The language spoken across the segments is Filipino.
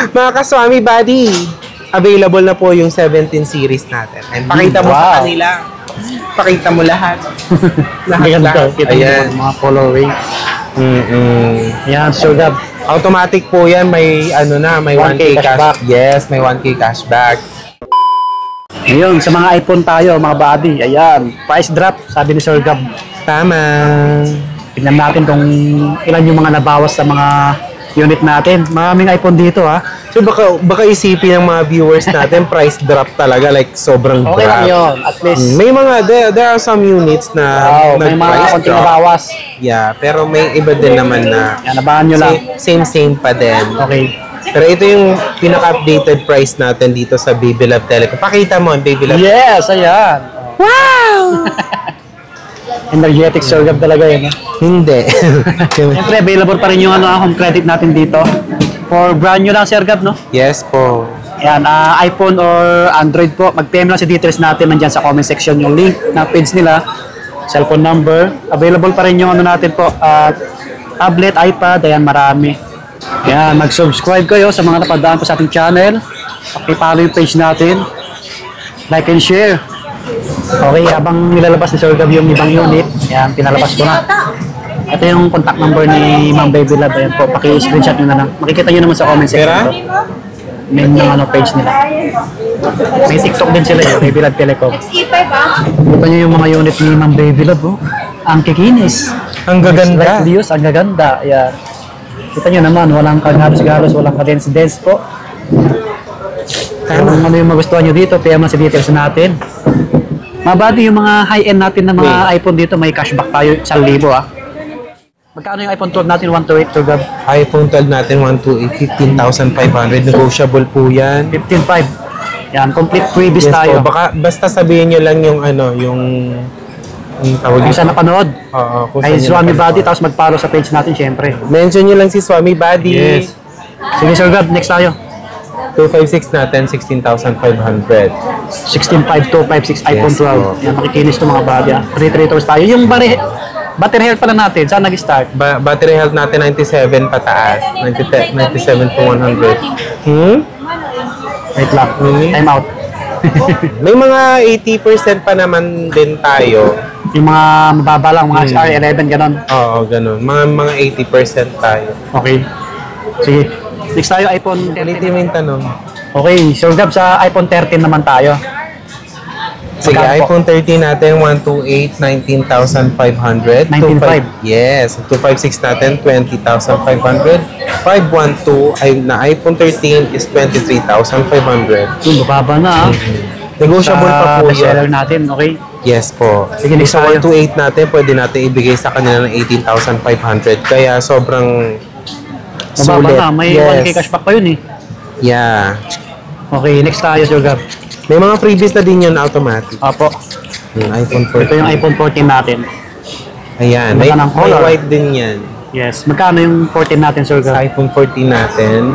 Mga kaswami buddy, available na po yung 17 series natin. And pakita mo sa kanila. Pakita mo lahat. Lahat. Ayan. Mga colorway. Ayan, so Gab. Automatic po yan. May ano na, may 1K cashback. Yes, may 1K cashback. Ngayon, sa mga iPhone tayo, mga buddy. Ayan, price drop, sabi ni Sir Gab. Tama. Tignan natin kung ilan yung mga nabawas sa mga unit natin. Maraming iPhone dito ha. So baka isipin ng mga viewers natin price drop talaga, like sobrang Okay drop. lang yun, at least. May mga, there are some units na May mga nag-price konting drop. nabawas. Yeah, pero may iba din naman na Yan, nabahan nyo lang. same pa din. Okay. Pero ito yung pinaka-updated price natin dito sa Baby Love Telecom. Pakita mo ang Baby Love. Yes, ayan. Wow! Energetic Sir Gab talaga yun. Hindi. Siyempre, available pa rin yung home credit natin dito. For brand new lang Sir Gab, no? Yes po. Yan, iPhone or Android po. Mag-PM lang sa details natin nandyan sa comment section yung link na page nila, cellphone number. Available pa rin yung natin po, tablet, iPad, ayan, marami. Yan, mag-subscribe kayo sa mga napadaan po sa ating channel. Pakipollow yung page natin. Like and share. Okay, habang nilalabas ni Sir Gab yung ibang unit, yan, pinalabas ko na. Ito yung contact number ni Ma'am Baby Love. Ayan po, paki-screenshot nyo na lang. Makikita nyo naman sa comment section. May mga page nila. May TikTok din sila yung Baby Love Telecom. XE5 ah. Kita nyo yung mga unit ni Ma'am Baby Love. Oh. Ang kikinis. Ang gaganda. Like Lios, ang gaganda. Ayan. Kita nyo naman, walang kagalos-galos, walang kadens-dens po. Kung ano yung magustuhan nyo dito, PM lang sa details natin. Mabadi yung mga high-end natin na mga iPhone dito, may cashback tayo 1,000 ah. Magkano yung iPhone 12 natin, 128 to Gab? iPhone 12 natin, 128, 15,500. Negotiable po yan. 15.5. Yan, complete freebies Yes tayo. po. Basta sabihin nyo lang yung ano, yung tawag Kung saan napanood. Oo, kung Kay saan Swami nyo Buddy, tapos mag-follow sa page natin syempre. mention nyo lang si Swami Buddy. Yes. Sige Sir Gab, next tayo. 256 natin, 16,500. 16.5256 iPhone Yes, 12. po. Yan, makikinis to mga buddy. 3 tayo. Yung battery health pala natin, saan nag-start? Battery health natin, 97 pataas. 97 to 100. Wait lang. Time out. May mga 80% pa naman din tayo. Yung mga mababa lang, mga XR11, ganon. Oo, ganun. Mga 80% tayo. Okay. Sige. Next tayo, iPhone 13. Ulitin mo yung tanong. Okay, Sir Gab, sa iPhone 13 naman tayo. Sige, Magkano po? iPhone 13 natin, 128, 19,500. 19,500. Yes. 256 natin, 20,500. 512 ay na iPhone 13 is 23,500. Yung bababa na Negotiable pa po bestseller yan. natin, okay? Yes po. Sige, next Sa tayo. 128 natin, pwede natin ibigay sa kanila ng 18,500. Kaya sobrang Mababa sulit. na, may 1K cashback pa yun eh. Yeah. Okay, next tayo, Sir Gab. May mga freebies na din yun automatic. Apo, Yung iPhone ito 14. yung iPhone 14 natin. Ayan. Magkano May ang color? white din yan. Yes, magkano yung 14 natin, Sir Sa Gab? iPhone 14 natin,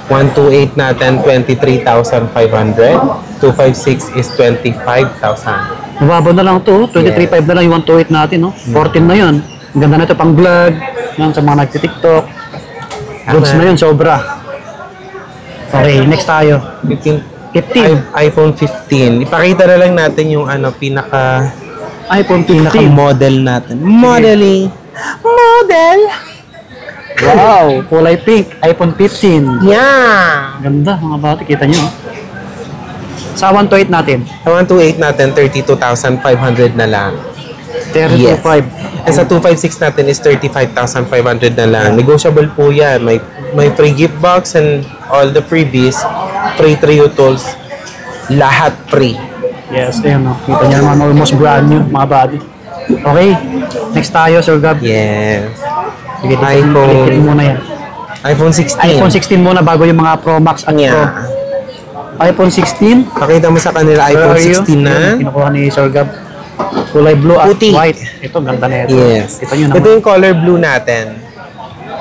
128 natin, 23,500. 256 is 25,000. Mababa na lang to, 23.5 na lang yung 128 natin, no? 14 na yun. Ang ganda na ito pang vlog, yan, sa mga nagtitiktok. Goods na yun, sobra. Okay, next tayo. 15. 15. iPhone 15. Ipakita na lang natin yung iPhone 15. pinaka-model natin. Modeling. Model. Wow, kulay pink, iPhone 15. Yeah. Ganda, mga bata, kita nyo. Sa 128 natin, Sa 128 natin, 32,500 na lang. 32.5. And sa 256 natin is 35,500 na lang. Negotiable po yan. May free gift box and all the freebies. Free trio tools. Lahat free. Yes, ayun, no? Kita nyo naman, almost brand new, mga buddy. Okay, next tayo, Sir Gab. Yes. Sige, iPhone. click muna yan. iPhone 16. iPhone 16 muna bago yung mga Pro Max at Pro. Yeah. iPhone 16. Pakita mo sa kanila iPhone 16 na. Kinukuha ni Sir Gab. Kulay blue at Puti. white. Ito, ganda na ito. Yes. Kita nyo Ito naman. yung color blue natin.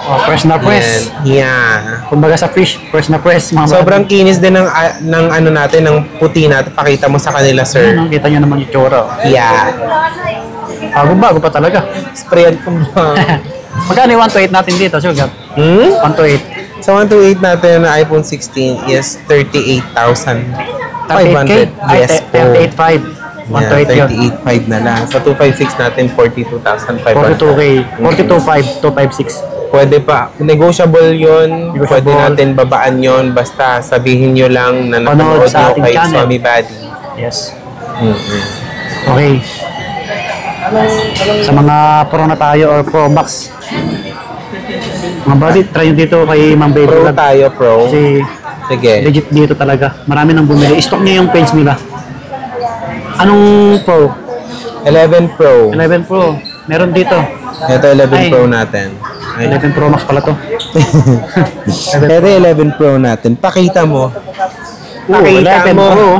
Oh, press na press. Yan. Yeah. Kumbaga sa fish, press na press. Mga Sobrang kinis din ng ano natin, ng puti natin. Pakita mo sa kanila, Ayun, sir. no? Kita nyo naman yung tsura. Yeah. Bago pa talaga. Sprayan ko ba? Magkano yung 128 natin dito, Sir Gab? 128. Sa 128 natin na iPhone 16 is 38,500. 38K? Ay, Yes po. 38.5. 128 yun. 38.5 na lang. Sa 256 natin, 42,500. 42K. 42.5, 256. Pwede pa. Negotiable yun. Negotiable. Pwede natin babaan yun. Basta sabihin nyo lang na Panood napanood sa nyo ating kay channel. Swami Buddy. Yes. Mm-hmm. Okay. Sa mga Pro na tayo or Pro Max. Mga buddy, try nyo dito kay Ma'am Baby Pro Lab. tayo, pro. Kasi Sige. legit dito talaga. Marami nang bumili. Stock niya yung page nila. Anong Pro? 11 Pro. 11 Pro. Meron dito. Ito 11 Ay. Pro natin. Ay. 11 Pro Max pala to. Ito 11 Pro natin. Pakita mo. Pakita 11 mo. Pro.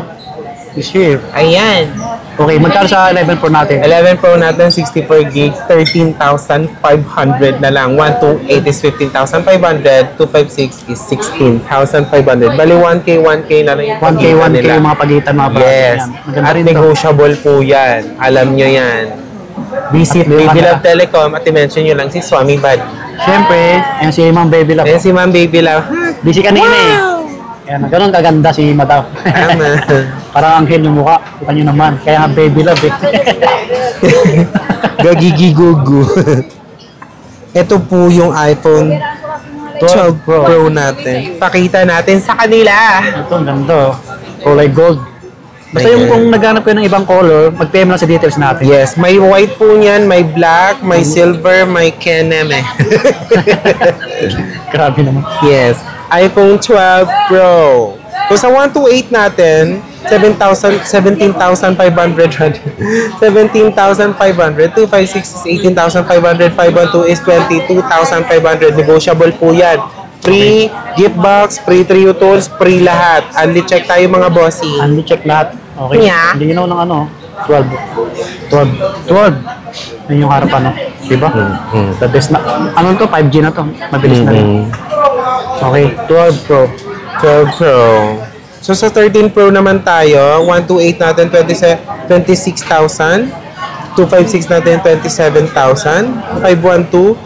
This year. Ayan. Okay, magkano sa 11 Pro natin? 11 Pro natin, 64 gig, 13,500 na lang. 128 is 15,500. 256 is 16,500. Bali 1K, 1K na lang yung 1K, pagitan 1K nila. yung mga pagitan mga bata. Yes. Yan. Maganda At rin to. negotiable po yan. Alam nyo yan. Visit At Baby yung Love Telecom at i-mention nyo lang si Swami Buddy. Siyempre, yan si Ma'am Baby Love. Ayan si Ma'am Baby Love. Busy kanina eh. Yan, ganun kaganda si Madam. Tama. Parang anghel yung mukha. Kita nyo naman. Kaya nga Baby Love eh. Gagigigugu. Ito po yung iPhone 12 Pro natin. Pakita natin sa kanila. Ito, ang ganda. Kulay gold. Basta yung kung naghanap kayo ng ibang color, mag-PM lang sa details natin. Yes, may white po niyan, may black, may silver, may keneme. Grabe naman. Yes, iPhone 12 Pro. So sa 128 natin, 17,500. 17,500. 256 is 18,500. 512 is 22,500. Negotiable po yan. Free gift box, free trio tools, free lahat. Unli check tayo mga bossy. Unli check lahat. Okay. Yeah. Hindi yun ng ano. 12. 12. Yun yung harapan, no? Diba? The best na. Ano to? 5G na to. Mabilis na rin. Okay. 12 Pro. 12 Pro. So sa 13 Pro naman tayo, 128 natin 26,000. 256 natin 27,000. 512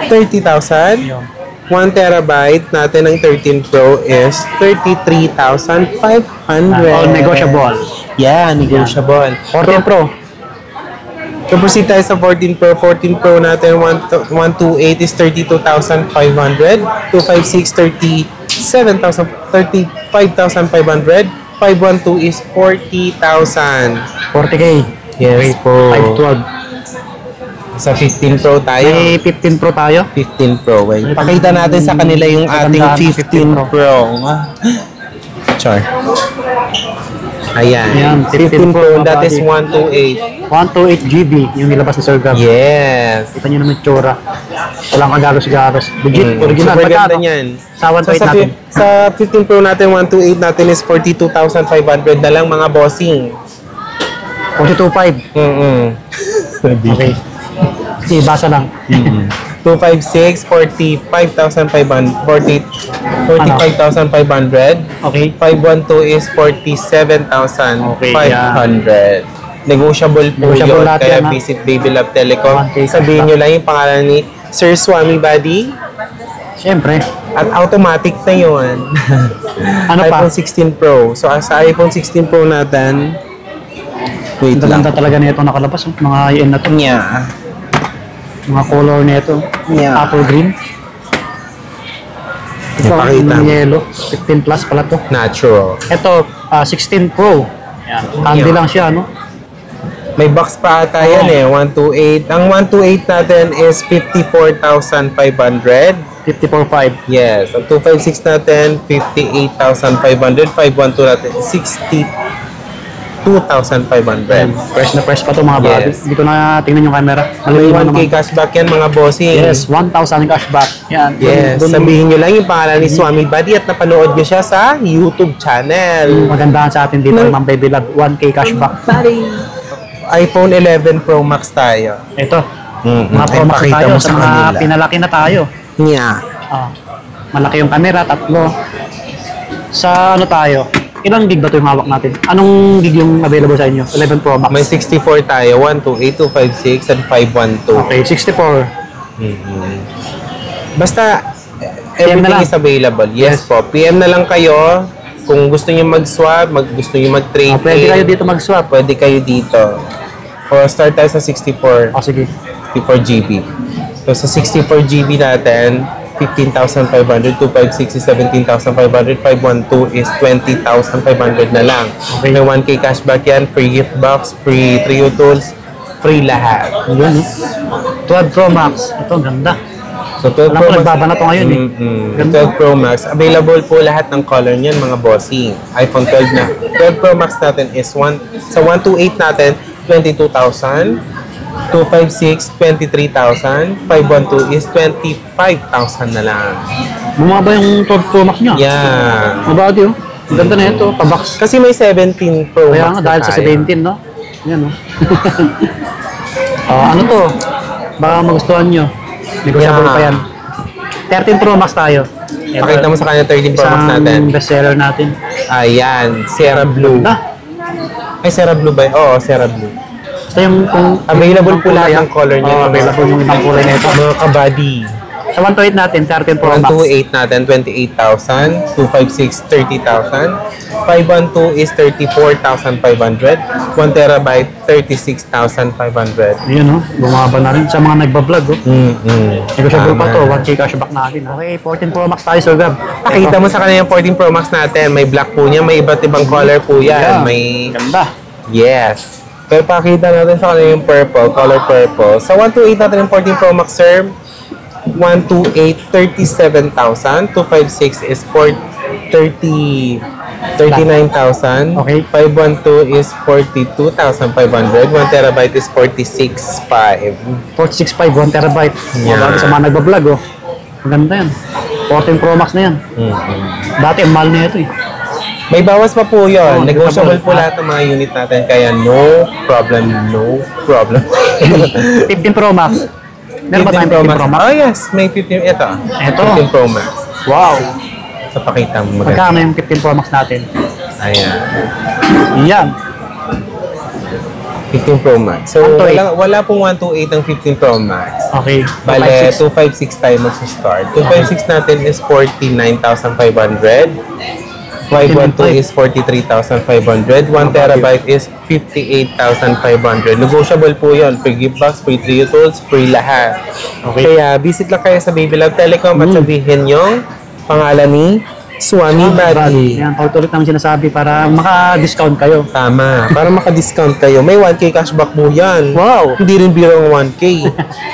30,000. 1 terabyte natin ng 13 Pro is 33,500. All negotiable. Yeah, negotiable. 14 Pro. So proceed tayo sa 14 Pro. 14 Pro natin 128 is 32,500. 256 35,500. 512 is 40,000. 40K. Yes po. 512. Sa 15 Pro tayo. May 15 Pro tayo. 15 Pro. Wait. Pakita natin sa kanila yung ating Magandaan, 15 Pro. Char. Ayan. Ayan, 15 Pro. mga That is buddy. 128. 128 GB yung nilabas ni Sir Gab. Yes. Kita nyo naman yung tsura. Walang kagalos-galos. Legit, original. Super ganda Magkano? niyan. Sa 128 sa, natin. Sa 15 Pro natin, 128 natin is 42,500 na lang mga bossing. 42.5. Okay. Sige, basa lang. 256, 45,500. 45,500. Okay. 512 is 47,500. Negotiable po Negotiable yun. lahat Kaya yan, ha? visit Baby Love Telecom. 1K Sabihin nyo lang yung pangalan ni Sir Swami Buddy. Siyempre. At automatic na yun. Ano pa? iPhone 16 Pro. So sa iPhone 16 Pro natin, wait Ang lang. ganda talaga nito nakalabas. Mga IN na to. Yeah. Mga color nito. Yeah. Apple green. Ito, Ipakita yung mo. yellow. 15 plus pala to. Natural. Ito, 16 Pro. Yan. Handy Yeah. lang siya, no? May box pa ata yan eh. 128. Ang 128 natin is 54,500. 54.5. Yes. Ang 256 natin, 58,500. 512 natin, 62,500. Fresh na fresh pa to mga buddy. Yes. Hindi ko na tingnan yung camera. May Malinaw 1K naman. cashback yan mga bossing. Yes, 1,000 cashback. Yan. Yes. Dun- Sabihin nyo lang yung pangalan ni Swami Buddy at napanood nyo siya sa YouTube channel. Magandahan sa atin dito, Ma'am Baby Love. 1K cashback. iPhone 11 Pro Max tayo. Ito. Mm-mm. Mga Pro Max Ay, pakita tayo. mo Sa sa mga kanila. pinalaki na tayo. Yeah. Ah, malaki yung camera, 3. Sa ano tayo? Ilang gig ba ito yung hawak natin? Anong gig yung available sa inyo? 11 Pro Max. May 64 tayo. 128, 256, and 512. Okay, 64. Basta, everything na lang. is available. Yes, po. PM na lang kayo. Kung gusto niyo mag-swap, gusto niyo mag-trade. Pwede kayo dito mag-swap. Pwede kayo dito. O start tayo sa 64. Sige. 64 GB. So sa 64 GB natin, 15,500, 256 is 17,500, 512 is 20,500 na lang. Okay. May 1K cashback yan, free gift box, free Trio tools, free lahat. Yun, 12 Pro Max. Ito, ang ganda. So 12 Alam Pro ko, Max. nagbaba na to ngayon eh. Ganda. 12 Pro Max. Available po lahat ng color niyan, mga bossing. iPhone 12 na. 12 Pro Max natin is sa 128 natin, 22,000. 256, 23,000. 512 is 25,000 na lang. Bumaba yung 12 Pro Max niya. Yeah. Mababa din, oh. Ang ganda na ito, pa-box. Kasi may 17 Pro Kaya Max nga, dahil na sa tayo. 17, no? Yan, no? Ano to? Baka magustuhan nyo. Negotiable Yeah. pa yan. 13 Pro Max tayo. Ito, Pakita mo sa kanya 13 Pro Max isang natin. bestseller natin. Ayan, Sierra Blue. Ay, Sierra Blue ba? Oo, Sierra Blue. Basta yung kung Available ibang po lahat kulay, ng color niya. available yung ibang kulay na ito. Mga kabady. Sa 128 natin, 13 Pro Max. 128 natin, 28,000. 256, 30,000. 512 is 34,500. 1 terabyte, 36,500. Yun, no? Bumaba na rin sa mga nagbablog, oh. Negotiable pa Tama. to, 1K cashback natin. Okay, 14 Pro Max tayo, Sir Gab. Pakita mo sa kanya yung 14 Pro Max natin. May black po niya, may iba't ibang color po yan. Yeah. May... Ganda. Yes. Pero pakita natin sa kanya yung purple, color purple. Sa 128 natin yung 14 Pro Max, sir. 128, 37,000. 256 is 39,000. Okay. 512 is 42,500. 1 terabyte is 46,500. 465, 1 terabyte. Yeah. Bago sa mga nagbablog, oh. Ang ganda yan. 14 Pro Max na yan. Dati, ang mahal na ito, eh. May bawas pa po yun. Oh, Negotiable negotiable. po lahat ng mga unit natin. Kaya no problem, no problem. 15 Pro Max. Meron ba tayong 15 Pro Max? Oh yes, may 15. Ito. Ito. 15 Pro Max. Wow. So pakita mo maganda. Magkano yung 15 Pro Max natin? Ayan. Yan. 15 Pro Max. So 128. wala pong 128 ang 15 Pro Max. Okay. Bale, 256. 256 tayo magsa-start. 256 natin is 49,500. 512 is 43,500. 1 terabyte is 58,500. Negotiable po yun. Free gift box, free Trio tools, free lahat. Okay. Kaya visit lang kayo sa Baby Love Telecom at sabihin yung pangalan ni Swami Buddy. Yan, paulit namin sinasabi para maka-discount kayo. Tama. Para maka-discount kayo. May 1K cashback po yan. Wow. Hindi rin biro ang 1K.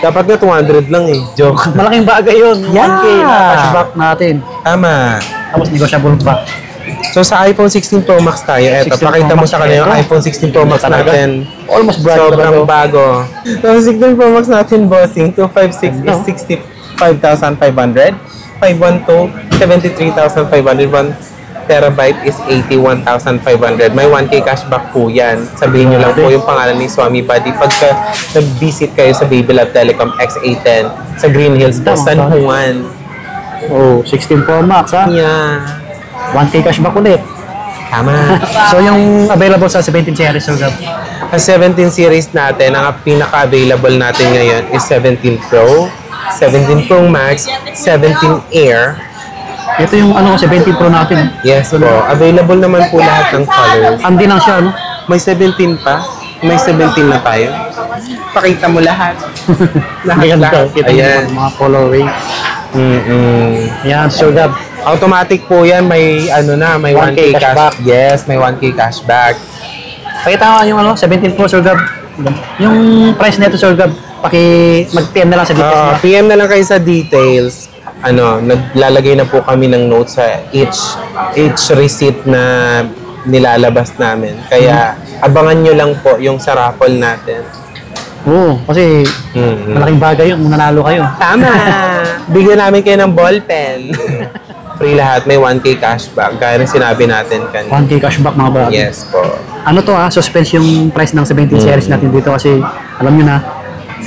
Dapat nga 200 lang eh. Joke. Malaking bagay yun. Yeah. 1K na cashback natin. Tama. Tapos negotiable pa. So sa iPhone 16 Pro Max tayo, eto, 16 pakita Pro mo Max, sa kanila yung eto. iPhone 16 Pro Max Talaga? natin. Almost brand Sobrang talaga. bago. So 16 Pro Max natin, bossing, 256 Ano? is 65,500. 512, 73,500. 1 terabyte is 81,500. May 1K cashback po yan. Sabihin nyo lang po yung pangalan ni Swami Buddy pagka nag-visit kayo sa Baby Love Telecom X810 sa Green Hills po, Tama, San tama. Juan. Oh, 16 Pro Max, ha? Yeah. 1K cashback ulit. Tama. So, yung available sa 17 series, Sir Gab. Sa 17 series natin, ang pinaka-available natin ngayon is 17 Pro, 17 Pro Max, 17 Air. Ito yung 17 Pro natin. Yes po. Available naman po lahat ng colors. Andi lang siya, no? May 17 pa. May 17 na tayo. Pakita mo lahat. Ganda. Kita niyo Ayan. yung mga colorway. Yan, Sir Gab. Automatic po yan. May may 1K 1K cashback. cashback. Yes, may 1K cashback. Pakita nga yung 17 Pro, Sir Gab. Yung price nito, Sir Gab, mag-PM na lang sa details na. PM na lang kayo sa details. Naglalagay na po kami ng notes sa each receipt na nilalabas namin. Kaya abangan nyo lang po yung sa raffle natin. Oo, kasi malaking bagay yun. Mananalo kayo. Tama! Bigyan namin kayo ng ballpen. Free lahat. May 1K cashback. Gaya rin sinabi natin kanina. 1K cashback, mga brother. Yes po. Ano to suspense yung price ng 17 series natin dito kasi alam nyo na,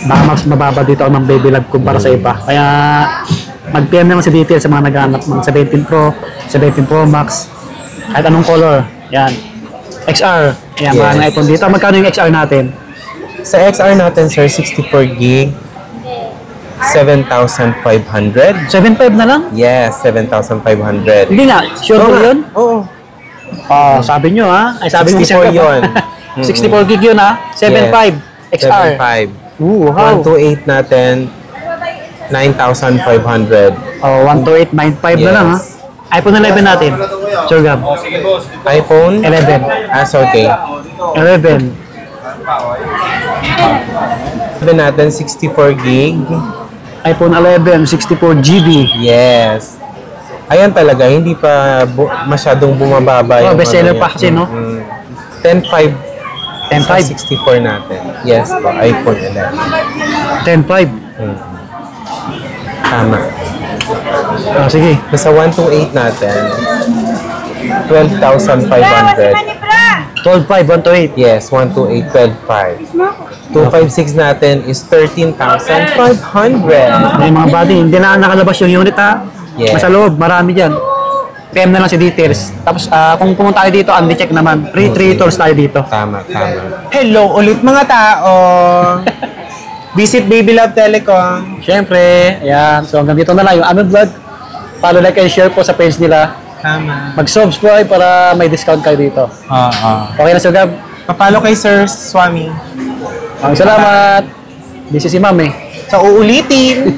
baka mas mababa dito ang mga Baby Love kumpara sa iba. Kaya mag-PM naman sa details sa mga naghahanap ng 17 Pro, 17 Pro Max, kahit anong color. Yan. XR. Yan, Yes. mga iPhone dito. Magkano yung XR natin? Sa XR natin, sir, 64 gig. 7,500. 7.5 na lang? Yes, 7,500. Hindi nga, sure Oo po nga. yun? Oo. Sabi nyo ha? Ay, sabi mo 64 yun. 64 gig yun ha? 7.5 XR. 7,500. Wow. 128 natin, 9,500. 128.95 na lang ha? Yes. iPhone 11 natin. Sure Gab. iPhone? 11. Okay. 11. 11 natin, 64 gig. iPhone 11, 64 GB. Yes. Ayan talaga, hindi pa masyadong bumababa yung bestseller ano pa yan. kasi, no? 10.5. 10.5. 64 natin. Yes po, iPhone 11. 10.5. Tama. Sige. Sa 128 natin, 12,500. 12.5, 128. Yes, 128, 12,500. 256 natin is 13,500. May mga body, hindi na nakalabas yung unit ha. Yeah. Mas sa loob, marami dyan. PM na lang si details. Tapos kung pumunta tayo dito, check naman. Free 3 tours tayo dito. Tama, tama. Hello ulit mga tao. Visit Baby Love Telecom. Siyempre, ayan. So hanggang dito na lang yung aming vlog. Follow, like, and share po sa page nila. Tama. Mag-subscribe para may discount kayo dito. Oo. Okay na, Sir Gab? Papalo kay Sir Swami. Salamat. Busy si Ma'am eh. Sa uulitin.